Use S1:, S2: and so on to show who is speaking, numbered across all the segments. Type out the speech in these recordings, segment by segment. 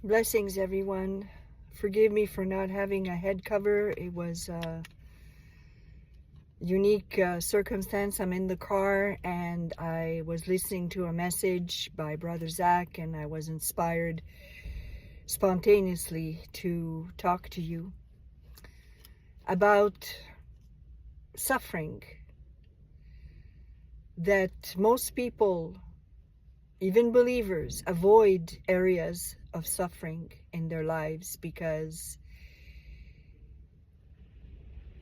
S1: Blessings, everyone. Forgive me for not having a head cover. It was a unique circumstance. I'm in the car and I was listening to a message by Brother Zach, and I was inspired spontaneously to talk to you about suffering. That most people, even believers, avoid areas of suffering in their lives because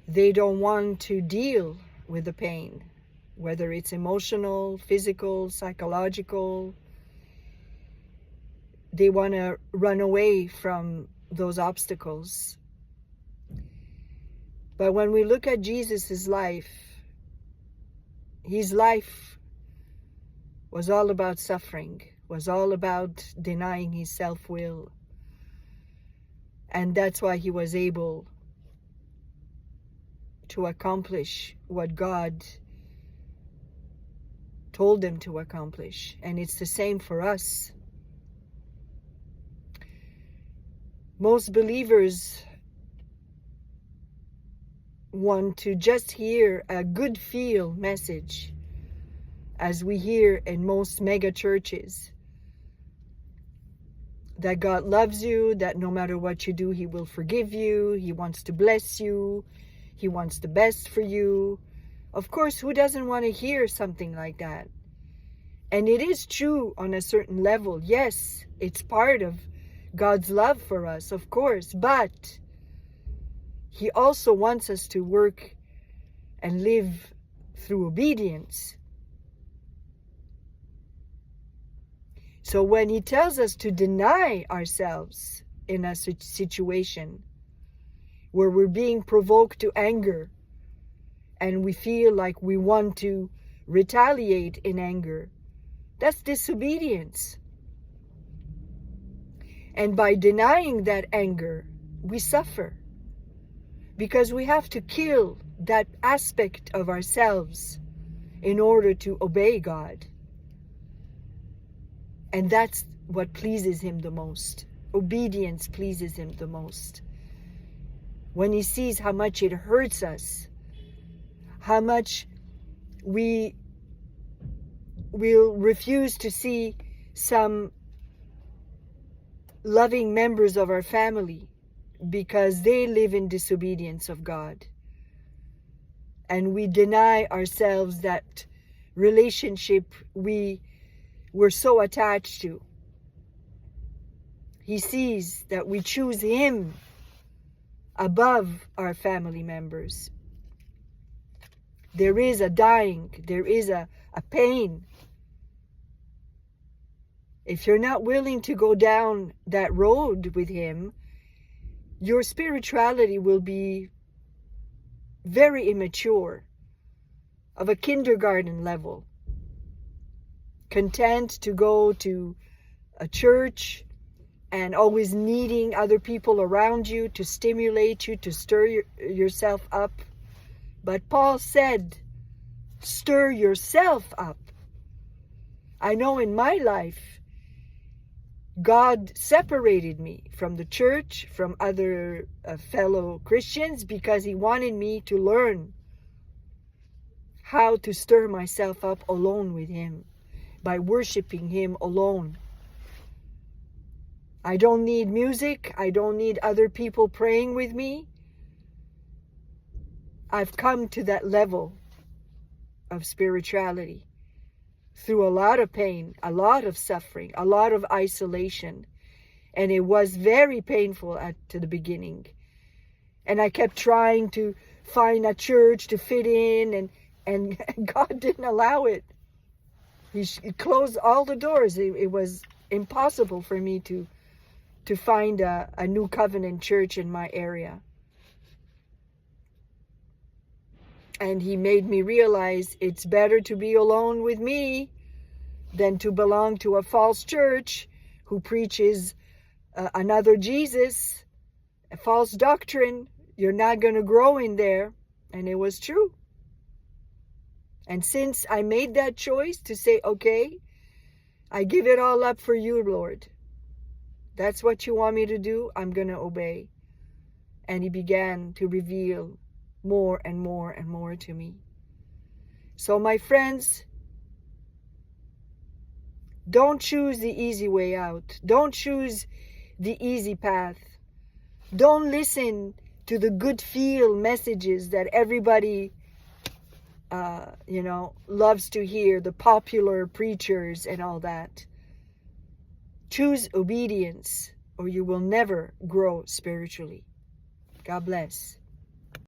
S1: they don't want to deal with the pain, whether it's emotional, physical, psychological. They want to run away from those obstacles. But when we look at Jesus's life, his life was all about suffering, was all about denying his self-will. And that's why he was able to accomplish what God told him to accomplish. And it's the same for us. Most believers want to just hear a good feel message, as we hear in most mega churches, that God loves you, that no matter what you do, he will forgive you, he wants to bless you, he wants the best for you. Of course, who doesn't want to hear something like that? And it is true on a certain level. Yes, it's part of God's love for us, of course, but he also wants us to work and live through obedience. So when he tells us to deny ourselves in a situation where we're being provoked to anger and we feel like we want to retaliate in anger, that's disobedience. And by denying that anger, we suffer, because we have to kill that aspect of ourselves in order to obey God. And that's what pleases him the most. Obedience pleases him the most. When he sees how much it hurts us, how much we will refuse to see some loving members of our family because they live in disobedience of God. And we deny ourselves that relationship we're so attached to. He sees that we choose him above our family members. There is a dying, there is a pain. If you're not willing to go down that road with him, your spirituality will be very immature, of a kindergarten level. Content to go to a church and always needing other people around you to stimulate you, to stir yourself up. But Paul said, stir yourself up. I know in my life, God separated me from the church, from other fellow Christians, because he wanted me to learn how to stir myself up alone with him, by worshiping him alone. I don't need music. I don't need other people praying with me. I've come to that level of spirituality through a lot of pain, a lot of suffering, a lot of isolation. And it was very painful to the beginning. And I kept trying to find a church to fit in, and God didn't allow it. He closed all the doors. It was impossible for me to find a New Covenant church in my area. And he made me realize it's better to be alone with me than to belong to a false church who preaches another Jesus, a false doctrine. You're not going to grow in there. And it was true. And since I made that choice to say, okay, I give it all up for you, Lord. That's what you want me to do? I'm going to obey. And he began to reveal more and more and more to me. So my friends, don't choose the easy way out. Don't choose the easy path. Don't listen to the good feel messages that everybody loves to hear, the popular preachers and all that. Choose obedience, or you will never grow spiritually. God bless.